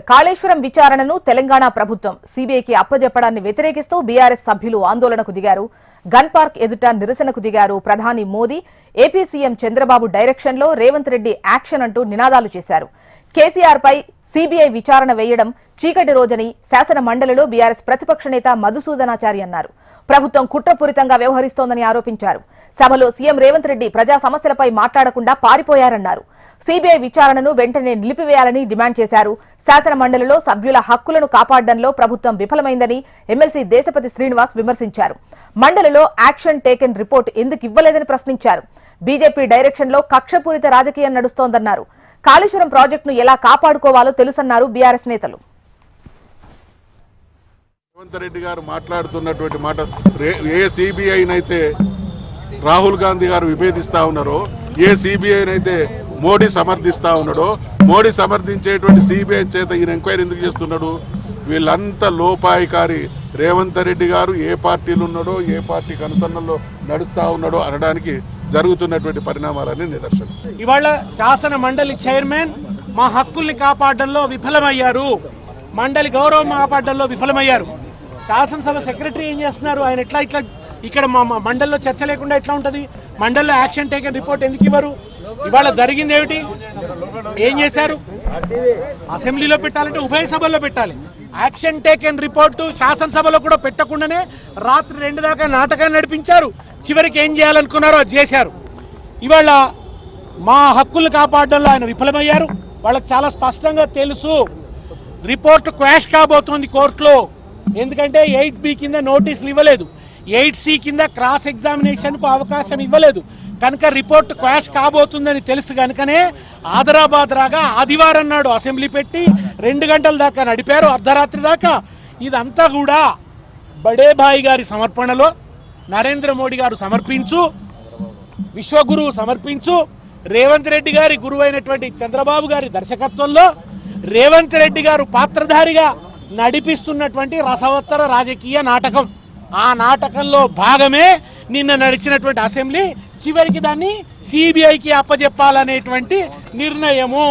కాళేశ్వరం విచారణను తెలంగాణ ప్రభుత్వం సీబీఐకి అప్పజెప్పడాన్ని వ్యతిరేకిస్తూ బీఆర్ఎస్ సభ్యులు ఆందోళనకు దిగారు. గన్ పార్క్ ఎదుట నిరసనకు దిగారు. ప్రధాని మోదీ, ఏపీ సీఎం చంద్రబాబు డైరెక్షన్లో రేవంత్ రెడ్డి యాక్షన్ అంటూ నినాదాలు చేశారు. కేసీఆర్ పై సీబీఐ విచారణ వేయడం చీకటి రోజని శాసన మండలిలో బీఆర్ఎస్ ప్రతిపక్ష నేత మధుసూదనాచారి అన్నారు. ప్రభుత్వం కుట్రపూరితంగా వ్యవహరిస్తోందని ఆరోపించారు. సభలో సీఎం రేవంత్ రెడ్డి ప్రజా సమస్యలపై మాట్లాడకుండా పారిపోయారన్నారు. సీబీఐ విచారణను వెంటనే నిలిపివేయాలని డిమాండ్ చేశారు. శాసన మండలిలో సభ్యుల హక్కులను కాపాడడంలో ప్రభుత్వం విఫలమైందని ఎమ్మెల్సీ దేశపతి శ్రీనివాస్ విమర్శించారు. మండలిలో యాక్షన్ టేకెన్ రిపోర్ట్ ఎందుకు ఇవ్వలేదని ప్రశ్నించారు. బీజేపీ డైరెక్షన్లో కక్షపూరిత రాజకీయం నడుస్తోందన్నారు. కాళేశ్వరం ప్రాజెక్టును ఎలా కాపాడుకోవాలో తెలుసన్నారు బీఆర్ఎస్ నేతలు. రేవంత్ రెడ్డి గారు మాట్లాడుతున్నటువంటి మాట ఏ సిబిఐనైతే రాహుల్ గాంధీ గారు విభేదిస్తా ఉన్నారో, ఏ సిబిఐనైతే మోడీ సమర్థిస్తా ఉన్నాడో, మోడీ సమర్థించేటువంటి సిబిఐ చేత ఈయన ఎంక్వైరీ ఎందుకు చేస్తున్నాడు? వీళ్ళంతా లోపాయికారి. రేవంత్ రెడ్డి గారు ఏ పార్టీలు ఉన్నాడో, ఏ పార్టీ కనుసన్నల్లో నడుస్తా ఉన్నాడో అనడానికి జరుగుతున్నటువంటి పరిణామాలన్నీ నిదర్శనం. ఇవాళ శాసన మండలి చైర్మన్ మా హక్కుల్ని కాపాడడంలో విఫలమయ్యారు, మండలి గౌరవం కాపాడడంలో విఫలమయ్యారు. శాసనసభ సెక్రటరీ ఏం చేస్తున్నారు? ఆయన ఇట్లా ఇక్కడ మా మండలిలో చర్చ లేకుండా ఎట్లా ఉంటుంది? మండలిలో యాక్షన్ టేకన్ రిపోర్ట్ ఎందుకు ఇవ్వరు? ఇవాళ జరిగింది ఏమిటి? ఏం చేశారు? అసెంబ్లీలో పెట్టాలంటే ఉభయ సభల్లో పెట్టాలి. యాక్షన్ టేకెన్ రిపోర్టు శాసనసభలో కూడా పెట్టకుండానే రాత్రి 2 దాకా నాటకాన్ని నడిపించారు. చివరికి ఏం చేయాలనుకున్నారో అది చేశారు. ఇవాళ మా హక్కులు కాపాడడంలో ఆయన విఫలమయ్యారు. వాళ్ళకి చాలా స్పష్టంగా తెలుసు రిపోర్ట్ క్వాష్ కాబోతోంది కోర్టులో. ఎందుకంటే 8B కింద నోటీసులు ఇవ్వలేదు, 8C కింద క్రాస్ ఎగ్జామినేషన్కు అవకాశం ఇవ్వలేదు. కనుక రిపోర్ట్ క్వాష్ కాబోతుందని తెలుసు కనుకనే ఆదరాబాద్రాగా ఆదివారం నాడు అసెంబ్లీ పెట్టి 2 గంటల దాకా నడిపారు, అర్ధరాత్రి దాకా. ఇదంతా కూడా బడే భాయ్ గారి సమర్పణలో నరేంద్ర మోడీ గారు సమర్పించు, విశ్వగురువు సమర్పించు, రేవంత్ రెడ్డి గారి గురువైనటువంటి చంద్రబాబు గారి దర్శకత్వంలో రేవంత్ రెడ్డి గారు పాత్రధారిగా నడిపిస్తున్నటువంటి రసవత్తర రాజకీయ నాటకం. ఆ నాటకంలో భాగమే నిన్న నడిచినటువంటి అసెంబ్లీ. చివరికి దాన్ని సిబిఐకి అప్పజెప్పాలనేటువంటి నిర్ణయము.